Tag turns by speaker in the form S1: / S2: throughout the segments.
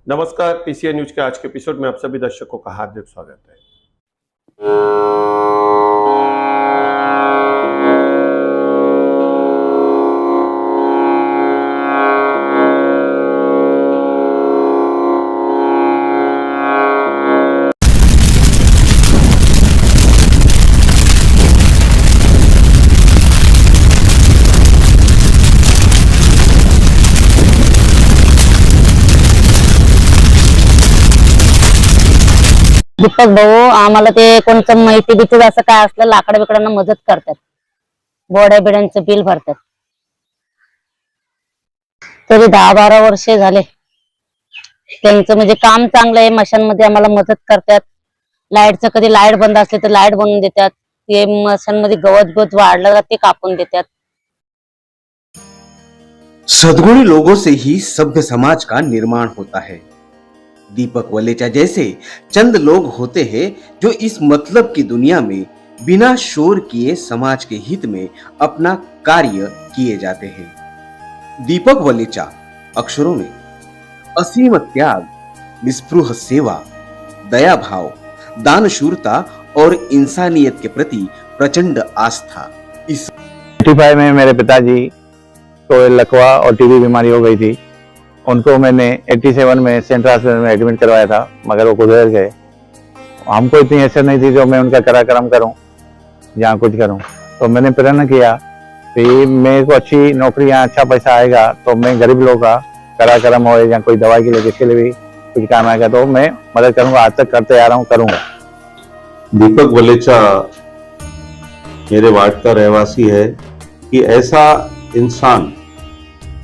S1: नमस्कार, PCA news के आज के एपिसोड में आप सभी दर्शकों का हार्दिक स्वागत है।
S2: दीपक भाऊ आम्हाला ते कोणतं माहिती बितीच असं काय असलं लाकड बिकडांना मदत करतात, गोड्या बिड्यांचं बिल भरतात. तरी 10-12 वर्षे झाले त्यांचं म्हणजे काम चांगलं आहे. मशांमध्ये आम्हाला मदत करतात. लाईटचं कधी लाईट बंद असले तर लाईट बनवून देतात. ते मशांमध्ये गवत वाढलं ते कापून देतात.
S3: सद्गुणी लोगों से ही सभ्य समाज का निर्माण होता है. दीपक वलेचा जैसे चंद लोग होते हैं जो इस मतलब की दुनिया में बिना शोर किए समाज के हित में अपना कार्य किए जाते हैं. दीपक वलेचा अक्षरों में असीम त्याग, निस्पृह सेवा, दया भाव, दानशूरता और इंसानियत के प्रति प्रचंड आस्था. इस
S4: 85 में मेरे पिताजी को लकवा और टीबी बीमारी हो गई थी. उनको मैंने 87 में सेंट्रल हॉस्पिटल में एडमिट करवाया था, मगर वो गुजर गए. हमको इतनी हैसियत नहीं थी जो मैं उनका कराक्रम करूं, जहाँ कुछ करूं. तो मैंने प्रेरणा किया कि मेरे को अच्छी नौकरी, यहाँ अच्छा पैसा आएगा तो मैं गरीब लोगों का कराक्रम हो या कोई दवाई के लिए किसके लिए भी कुछ काम आएगा तो मैं मदद करूंगा. आज तक करते आ रहा हूँ, करूंगा.
S5: दीपक वलेचा मेरे वार्ड का रहवासी है कि ऐसा इंसान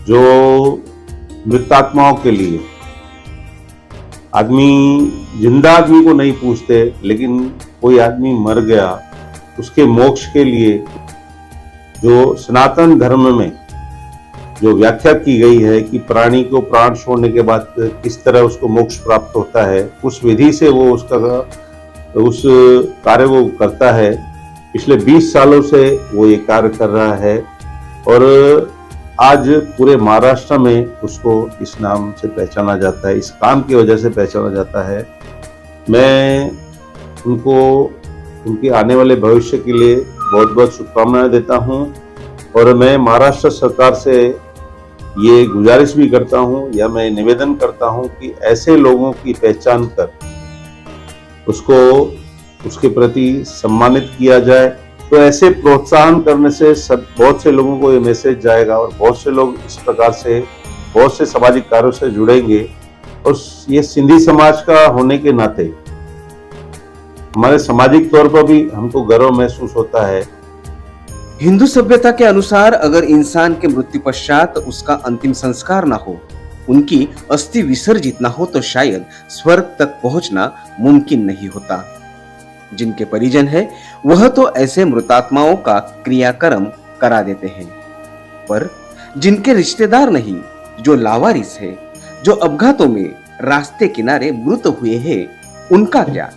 S5: जो मृतात्माओं के लिए, आदमी जिंदा आदमी को नहीं पूछते, लेकिन कोई आदमी मर गया उसके मोक्ष के लिए जो सनातन धर्म में जो व्याख्या की गई है कि प्राणी को प्राण छोड़ने के बाद किस तरह उसको मोक्ष प्राप्त होता है, उस विधि से वो उस कार्य को करता है. पिछले 20 सालों से वो ये कार्य कर रहा है और आज पूरे महाराष्ट्र में उसको इस नाम से पहचाना जाता है, इस काम की वजह से पहचाना जाता है. मैं उनको उनके आने वाले भविष्य के लिए बहुत बहुत शुभकामनाएं देता हूं और मैं महाराष्ट्र सरकार से ये गुजारिश भी करता हूं या मैं निवेदन करता हूं कि ऐसे लोगों की पहचान कर उसको उसके प्रति सम्मानित किया जाए. तो ऐसे प्रोत्साहन करने से बहुत से लोगों को ये मैसेज जाएगा और बहुत से लोग इस प्रकार से बहुत से सामाजिक कार्यों से जुड़ेंगे. और ये सिंधी समाज का होने के नाते हमारे सामाजिक तौर पर भी हमको गर्व महसूस होता है.
S3: हिंदू सभ्यता के अनुसार अगर इंसान के मृत्यु पश्चात उसका अंतिम संस्कार ना हो, उनकी अस्थि विसर्जित ना हो, तो शायद स्वर्ग तक पहुंचना मुमकिन नहीं होता. जिनके परिजन है वह तो ऐसे मृतात्माओं का क्रियाक्रम करा देते हैं, पर जिनके रिश्तेदार नहीं, जो लावारिस है, जो अपघातों में रास्ते किनारे मृत हुए हैं, उनका क्या?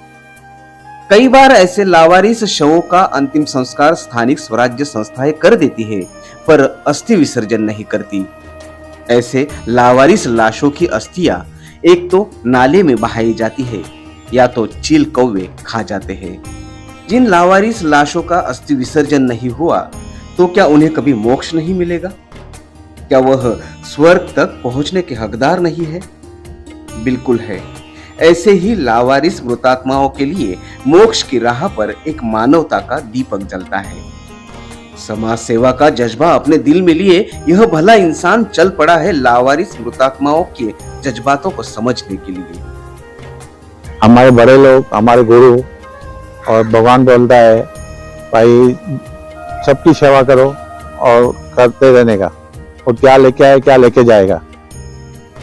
S3: कई बार ऐसे लावारिस शवों का अंतिम संस्कार स्थानिक स्वराज्य संस्थाएं कर देती है, पर अस्थि विसर्जन नहीं करती. ऐसे लावारिस लाशों की अस्थियां एक तो नाले में बहाई जाती है या तो चील कौवे खा जाते हैं. जिन लावारिस लाशों का अस्थि विसर्जन नहीं हुआ तो क्या उन्हें कभी मोक्ष नहीं मिलेगा? क्या वह स्वर्ग तक पहुंचने के हकदार नहीं है? बिल्कुल है. ऐसे ही लावारिस मृतात्माओं के लिए मोक्ष की राह पर एक मानवता का दीपक जलता है. समाज सेवा का जज्बा अपने दिल में लिए यह भला इंसान चल पड़ा है लावारिस मृतात्माओं के जज्बातों को समझने के लिए.
S4: हमारे बड़े लोग, हमारे गुरु और भगवान बोलता है भाई सबकी सेवा करो और करते रहने का, और क्या लेके आए क्या लेके जाएगा.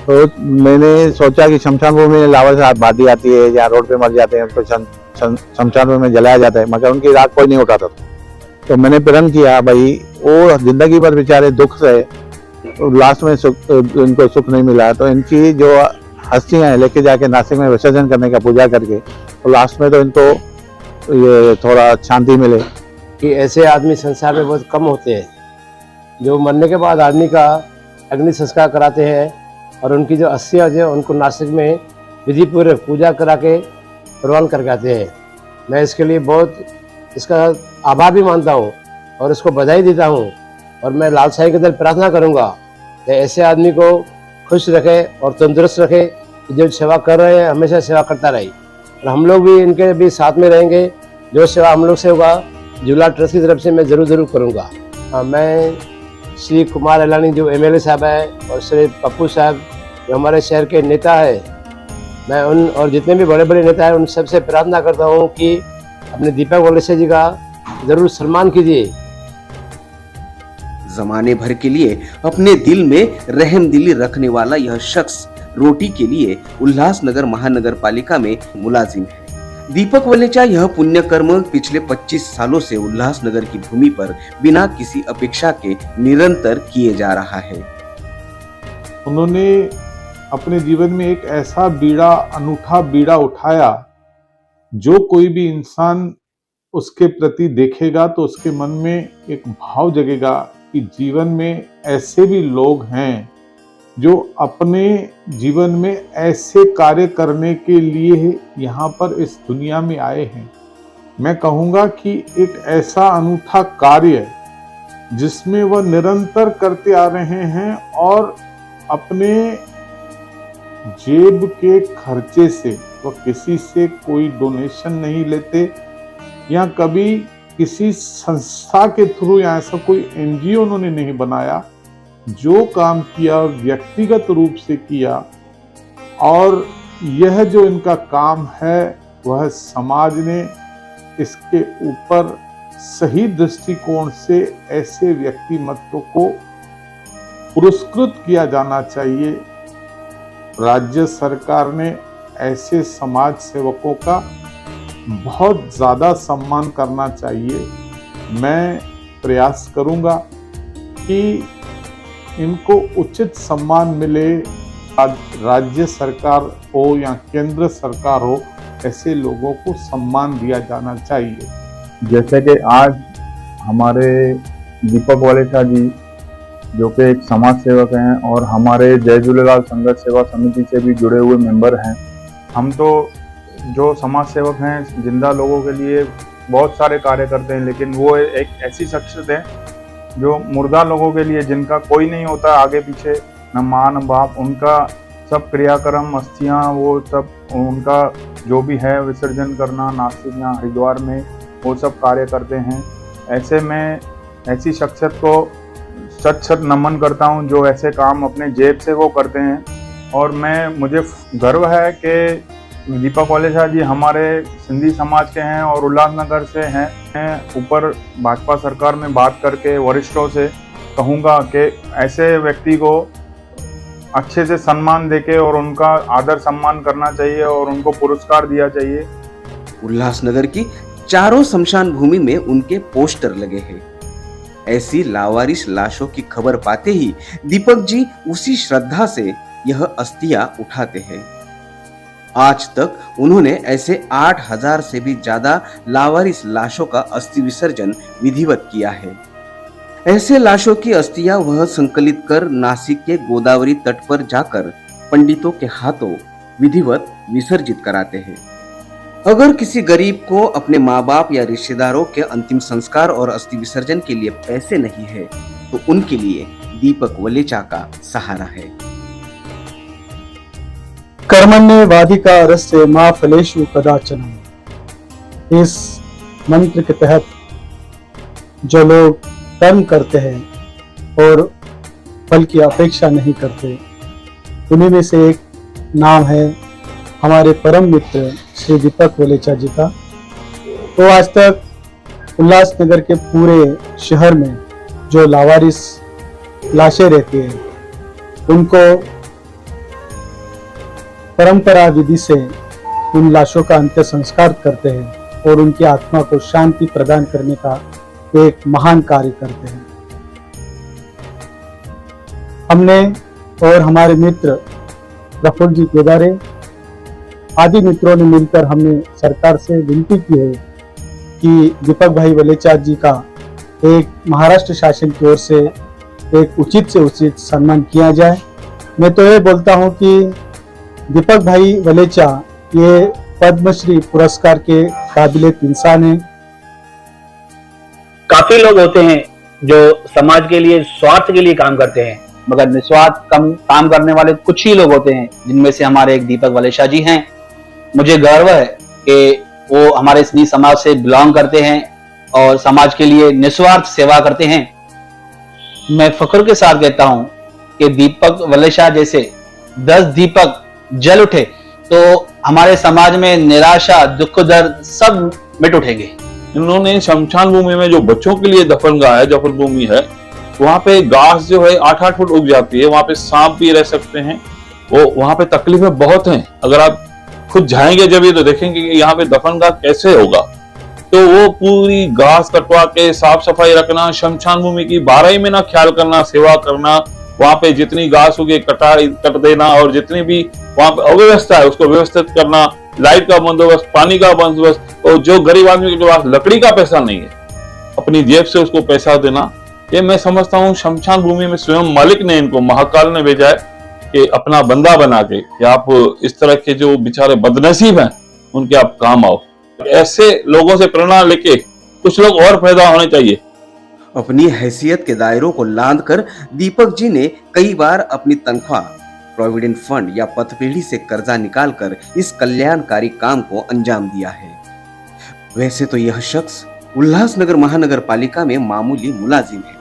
S4: तो मैंने सोचा कि शमशान भूमि में लावा से आबादी आती है या रोड पे मर जाते हैं उनको शमशान भूमि में जलाया जाता है, मगर उनकी राख कोई नहीं उठाता. तो मैंने प्रण किया भाई वो जिंदगी भर बेचारे दुख से लास्ट में इनको सुख नहीं मिला, तो इनकी जो अस्थियां लेके जाके नासिक में विसर्जन करने का पूजा करके, तो लास्ट में तो इनको ये थोड़ा शांति मिले.
S6: कि ऐसे आदमी संसार में बहुत कम होते हैं जो मरने के बाद आदमी का अग्नि संस्कार कराते हैं और उनकी जो अस्थियां जो उनको नासिक में विधि पूर्वक पूजा करा के प्रवान करके आते हैं। मैं इसके लिए बहुत इसका आभार भी मानता हूँ और इसको बधाई देता हूँ। और मैं लाल साई के दल प्रार्थना करूँगा कि ऐसे आदमी को खुश रखे और तंदुरुस्त रखे, जो सेवा कर रहे हैं हमेशा सेवा करता रहे। और हम लोग भी इनके भी साथ में रहेंगे। जो सेवा हम लोग से होगा झूला ट्रस्ट की तरफ से मैं ज़रूर करूँगा। मैं श्री कुमार अलानी जो MLA साहब है और श्री पप्पू साहब जो हमारे शहर के नेता है, मैं उन और जितने भी बड़े बड़े नेता हैं उन सबसे प्रार्थना करता हूँ कि अपने दीपक वलेचा जी का ज़रूर सम्मान कीजिए।
S3: जमाने भर के लिए अपने दिल में रहमदिली रखने वाला यह शख्स रोटी के लिए उल्लासनगर महानगर पालिका में मुलाजिम है। दीपक वलेचा यह पुण्य कर्म पिछले 25 सालों से उल्लासनगर की भूमि पर बिना किसी अपेक्षा के निरंतर किए जा रहा है।
S7: उन्होंने अपने जीवन में एक ऐसा बीड़ा, अनूठा बीड़ा उठाया, जो कोई भी इंसान उसके प्रति देखेगा तो उसके मन में एक भाव जगेगा कि जीवन में ऐसे भी लोग हैं जो अपने जीवन में ऐसे कार्य करने के लिए यहाँ पर इस दुनिया में आए हैं। मैं कहूँगा कि एक ऐसा अनूठा कार्य जिसमें वह निरंतर करते आ रहे हैं और अपने जेब के खर्चे से वह किसी से कोई डोनेशन नहीं लेते या कभी किसी संस्था के थ्रू या ऐसा कोई NGO उन्होंने नहीं बनाया। जो काम किया व्यक्तिगत रूप से किया और यह जो इनका काम है वह समाज ने इसके ऊपर सही दृष्टिकोण से ऐसे व्यक्तिमत्व को पुरस्कृत किया जाना चाहिए। राज्य सरकार ने ऐसे समाज सेवकों का बहुत ज़्यादा सम्मान करना चाहिए। मैं प्रयास करूंगा कि इनको उचित सम्मान मिले। राज्य सरकार हो या केंद्र सरकार हो, ऐसे लोगों को सम्मान दिया जाना चाहिए।
S4: जैसे कि आज हमारे दीपक वलेचा जी जो कि एक समाज सेवक हैं और हमारे जय झूलेलाल संघर्ष सेवा समिति से भी जुड़े हुए मेंबर हैं। हम तो जो समाज सेवक हैं जिंदा लोगों के लिए बहुत सारे कार्य करते हैं, लेकिन वो एक ऐसी शख्सियत है जो मुर्दा लोगों के लिए, जिनका कोई नहीं होता आगे पीछे, न माँ न बाप, उनका सब क्रियाक्रम अस्थियाँ वो सब उनका जो भी है विसर्जन करना नासिक या हरिद्वार में वो सब कार्य करते हैं। ऐसे में ऐसी शख्सियत को सच नमन करता हूँ जो ऐसे काम अपने जेब से वो करते हैं। और मुझे गर्व है कि दीपक वलेचा जी हमारे सिंधी समाज के हैं और उल्लासनगर से हैं। मैं ऊपर भाजपा सरकार में बात करके वरिष्ठों से कहूँगा कि ऐसे व्यक्ति को अच्छे से सम्मान देके और उनका आदर सम्मान करना चाहिए और उनको पुरस्कार दिया चाहिए।
S3: उल्लासनगर की चारों शमशान भूमि में उनके पोस्टर लगे हैं। ऐसी लावारिस लाशों की खबर पाते ही दीपक जी उसी श्रद्धा से यह अस्थियां उठाते हैं। आज तक उन्होंने ऐसे 8000 से भी ज्यादा लावारिस लाशों का अस्थि विसर्जन विधिवत किया है। ऐसे लाशों की अस्थियां वह संकलित कर नासिक के गोदावरी तट पर जाकर पंडितों के हाथों विधिवत विसर्जित कराते हैं। अगर किसी गरीब को अपने माँ बाप या रिश्तेदारों के अंतिम संस्कार और अस्थि विसर्जन के लिए पैसे नहीं है तो उनके लिए दीपक वलेचा का सहारा है।
S8: कर्मण्ये वाधिकारस्ते मा फलेषु कदाचन। इस मंत्र के तहत जो लोग कर्म करते हैं और फल की अपेक्षा नहीं करते, उन्हीं में से एक नाम है हमारे परम मित्र श्री दीपक वलेचा जी का। तो आज तक उल्लासनगर के पूरे शहर में जो लावारिस लाशें रहती हैं उनको परंपरा विधि से उन लाशों का अंत्य संस्कार करते हैं और उनकी आत्मा को शांति प्रदान करने का एक महान कार्य करते हैं। हमने और हमारे मित्र प्रफुल्ल जी केदारे आदि मित्रों ने मिलकर हमने सरकार से विनती की है कि दीपक भाई वलेचा जी का एक महाराष्ट्र शासन की ओर से एक उचित से उचित सम्मान किया जाए मैं तो ये बोलता हूँ कि दीपक भाई वलेचा ये पद्मश्री पुरस्कार के काबिलियत इंसान हैं।
S9: काफी लोग होते हैं जो समाज के लिए स्वार्थ के लिए काम करते हैं, मगर निस्वार्थ काम करने वाले कुछ ही लोग होते हैं, जिनमें से हमारे एक दीपक वलेचा जी हैं। मुझे गर्व है कि वो हमारे स्नेही समाज से बिलोंग करते हैं और समाज के लिए निस्वार्थ सेवा करते हैं। मैं फख्र के साथ कहता हूं कि दीपक वलेचा जैसे 10 दीपक जल उठे तो हमारे समाज में निराशा, दुख, दर्द सब मिट उठेंगे।
S10: इन्होंने शमशान भूमि में जो बच्चों के लिए दफनगाह है, दफन भूमि है, वहां पे घास जो है 8-8 फुट उग जाती है, वहां पे सांप भी रह सकते हैं। वो वहां पे तकलीफें बहुत हैं। अगर आप खुद जाएंगे जब ये तो देखेंगे कि यहाँ पे दफनगाह कैसे होगा। तो वो पूरी घास कटवा के साफ सफाई रखना, शमशान भूमि की 12 महीना ख्याल करना, सेवा करना, वहां पे जितनी घास उगे कट देना और जितनी भी वहां पे अव्यवस्था है उसको व्यवस्थित करना, लाइट का बंदोबस्त, पानी का बंदोबस्त। और जो गरीब आदमी के पास लकड़ी का पैसा नहीं है, अपनी जेब से उसको पैसा देना, ये मैं समझता हूँ शमशान भूमि में स्वयं मालिक ने इनको, महाकाल ने भेजा है कि अपना बंदा बना के कि आप इस तरह के जो बेचारे बदनसीब हैं उनके आप काम आओ। ऐसे लोगों से प्रेरणा लेके कुछ लोग और पैदा होने चाहिए।
S3: अपनी हैसियत के दायरों को लांघकर दीपक जी ने कई बार अपनी तनख्वाह, प्रोविडेंट फंड या पथपेढ़ी से कर्जा निकालकर इस कल्याणकारी काम को अंजाम दिया है। वैसे तो यह शख्स उल्लासनगर महानगर पालिका में मामूली मुलाजिम है,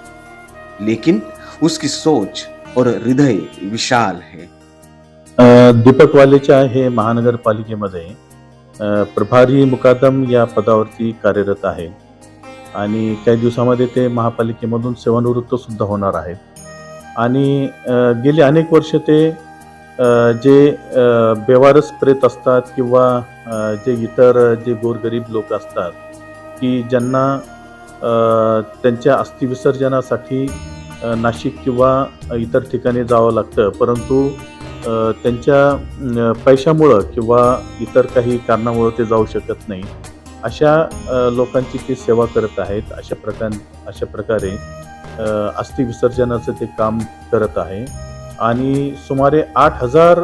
S3: लेकिन उसकी सोच और हृदय विशाल है।
S4: दीपक वलेचा हे महानगरपालिकेमध्ये प्रभारी मुकादम या पदावरती कार्यरत आहे आणि काही दिवसामध्ये ते महापालिकेमधून सेवानिवृत्त सुद्धा होणार आहेत। आणि गेली अनेक वर्ष ते जे बेवारस प्रेत असतात किंवा जे इतर जे गोरगरीब लोक असतात की ज्यांना त्यांच्या अस्थि विसर्जनासाठी नाशिक किंवा इतर ठिकाणी जावं लागतं, परंतु त्यांच्या पैशामुळं किंवा इतर काही कारणामुळं ते जाऊ शकत नाही, अशा लोकांची ते सेवा करत आहेत। अशा प्रकारे अस्थि विसर्जनाचं ते काम करत आहे आणि सुमारे 8,000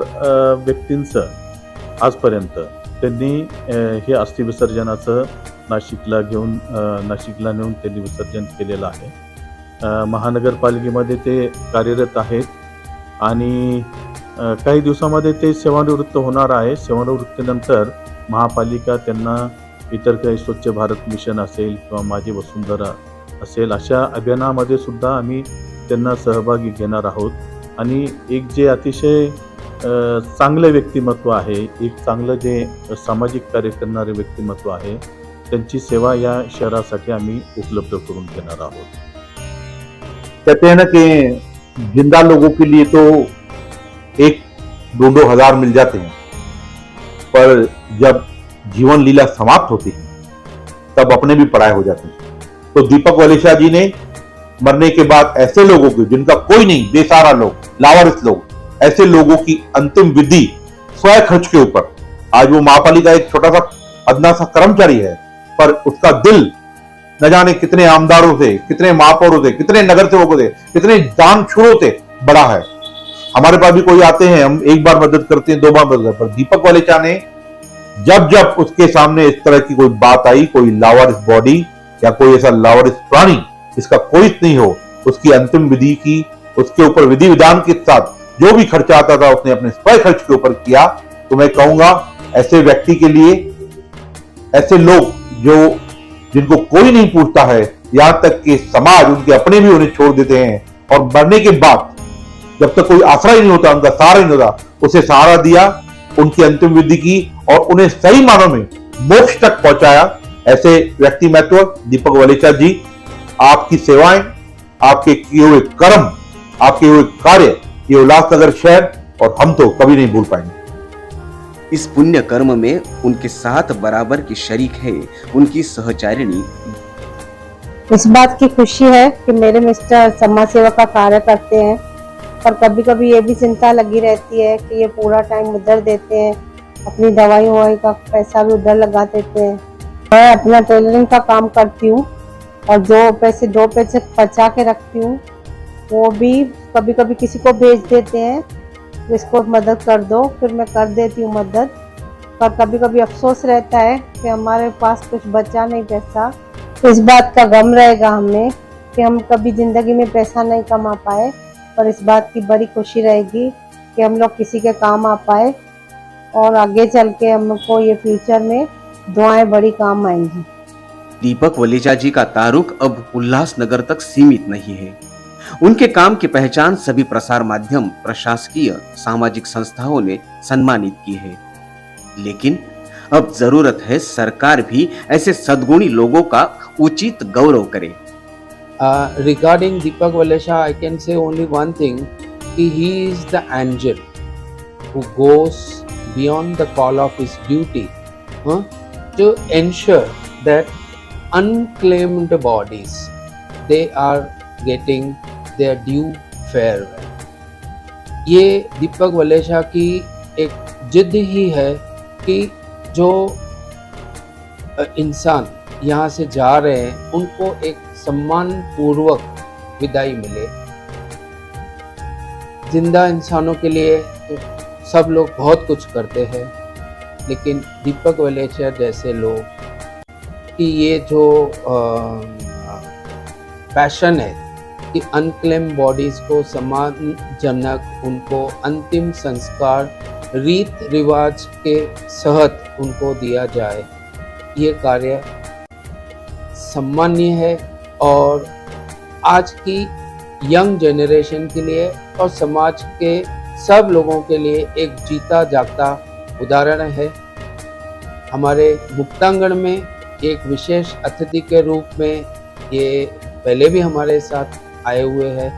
S4: व्यक्तींचं आजपर्यंत त्यांनी हे अस्थि विसर्जनाचं नाशिकला नेऊन त्यांनी विसर्जन केलेलं आहे। महानगरपालिकेमध्ये ते कार्यरत आहेत आणि काही दिवसामध्ये ते सेवानिवृत्त होणार आहे। सेवानिवृत्तीनंतर महापालिका त्यांना इतर काही स्वच्छ भारत मिशन असेल किंवा माझी वसुंधरा असेल अशा अभियानामध्ये सुद्धा आम्ही त्यांना सहभागी घेणार आहोत। आणि एक जे अतिशय चांगलं व्यक्तिमत्व आहे, एक चांगलं जे सामाजिक कार्य करणारे व्यक्तिमत्व आहे, त्यांची सेवा या शहरासाठी आम्ही उपलब्ध करून देणार आहोत।
S5: कहते हैं ना कि जिंदा लोगों के लिए तो 1-2 हजार मिल जाते हैं, पर जब जीवन लीला समाप्त होती है तब अपने भी पराये हो जाते हैं। तो दीपक वलेचा जी ने मरने के बाद ऐसे लोगों की, जिनका कोई नहीं, बेसहारा लोग, लावारिस लोग, ऐसे लोगों की अंतिम विधि स्वयं खर्च के ऊपर, आज वो महापालिका एक छोटा सा अदना सा कर्मचारी है, पर उसका दिल न जाने कितने आमदारों से, कितने महापौरों से, कितने नगर सेवकों से, कितने दानशूरों से बड़ा है। हमारे पास भी कोई आते हैं, हम एक बार मदद करते हैं, 2 बार मदद करते हैं, पर दीपक वलेचा ने जब जब उसके सामने इस तरह की कोई बात आई, कोई लावारिस बॉडी या कोई ऐसा लावारिस प्राणी इसका कोई नहीं हो, उसकी अंतिम विधि की, उसके ऊपर विधि विधान के साथ जो भी खर्चा आता था उसने अपने स्वयं खर्च के ऊपर किया। तो मैं कहूंगा ऐसे व्यक्ति के लिए, ऐसे लोग जिनको कोई नहीं पूछता है, यहां तक कि समाज उनके अपने भी उन्हें छोड़ देते हैं, और मरने के बाद जब तक कोई आसरा ही नहीं होता, उनका सहारा नहीं होता, उसे सहारा दिया, उनकी अंतिम विधि की और उन्हें सही मानों में मोक्ष तक पहुंचाया। ऐसे व्यक्तिमत्व दीपक वलेचा जी, आपकी सेवाएं, आपके किए हुए कर्म, आपके हुए कार्य ये उल्लासनगर शहर और हम तो कभी नहीं भूल पाएंगे।
S3: इस पुण्य कर्म में उनके साथ बराबर की शरीक है उनकी सहचारिणी।
S11: इस बात की खुशी है कि मेरे मिस्टर समाज सेवा का कार्य करते हैं, और कभी कभी ये भी चिंता लगी रहती है कि ये पूरा टाइम उधर देते हैं, अपनी दवाई ववाई का पैसा भी उधर लगा देते हैं। मैं अपना टेलरिंग का काम करती हूँ और 2 पैसे बचा के रखती हूँ, वो भी कभी कभी किसी को भेज देते हैं इसको मदद कर दो, फिर मैं कर देती हूँ मदद। पर कभी कभी अफसोस रहता है कि हमारे पास कुछ बचा नहीं पैसा। इस बात का गम रहेगा हमें कि हम कभी ज़िंदगी में पैसा नहीं कमा पाए, और इस बात की बड़ी खुशी रहेगी कि हम लोग किसी के काम आ पाए, और आगे चल के हमको ये फ्यूचर में दुआएं बड़ी काम आएंगी।
S3: दीपक वलेचा जी का तारुक अब उल्लासनगर तक सीमित नहीं है। उनके काम की पहचान सभी प्रसार माध्यम, प्रशासकीय, सामाजिक संस्थाओं ने सम्मानित की है। लेकिन अब जरूरत है सरकार भी ऐसे सद्गुणी लोगों का उचित गौरव करे।
S12: Regarding Deepak Valesha, I can say only one thing: he is the angel who goes beyond the call of his duty to ensure that unclaimed bodies they are getting their due farewell. ये दीपक वलेशा की एक जिद ही है कि जो इंसान यहाँ से जा रहे हैं उनको एक सम्मान पूर्वक विदाई मिले। जिंदा इंसानों के लिए तो सब लोग बहुत कुछ करते हैं, लेकिन दीपक वलेचा जैसे लोग कि ये जो पैशन है कि अनक्लेम बॉडीज को सम्मानजनक उनको अंतिम संस्कार रीत रिवाज के सहत उनको दिया जाए, ये कार्य सम्मानीय है और आज की यंग जनरेशन के लिए और समाज के सब लोगों के लिए एक जीता जागता उदाहरण है। हमारे मुक्तांगण में एक विशेष अतिथि के रूप में ये पहले भी हमारे साथ आए हुए हैं।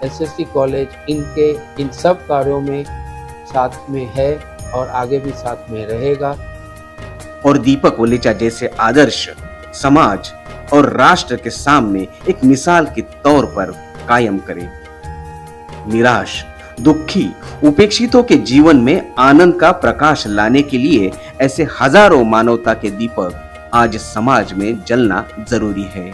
S12: एसएससी कॉलेज इनके इन सब कार्यों में साथ में है और आगे भी साथ में रहेगा।
S3: और दीपक वलेचा जैसे आदर्श समाज और राष्ट्र के सामने एक मिसाल के तौर पर कायम करे। निराश, दुखी, उपेक्षितों के जीवन में आनंद का प्रकाश लाने के लिए ऐसे हजारों मानवता के दीपक आज समाज में जलना जरूरी है।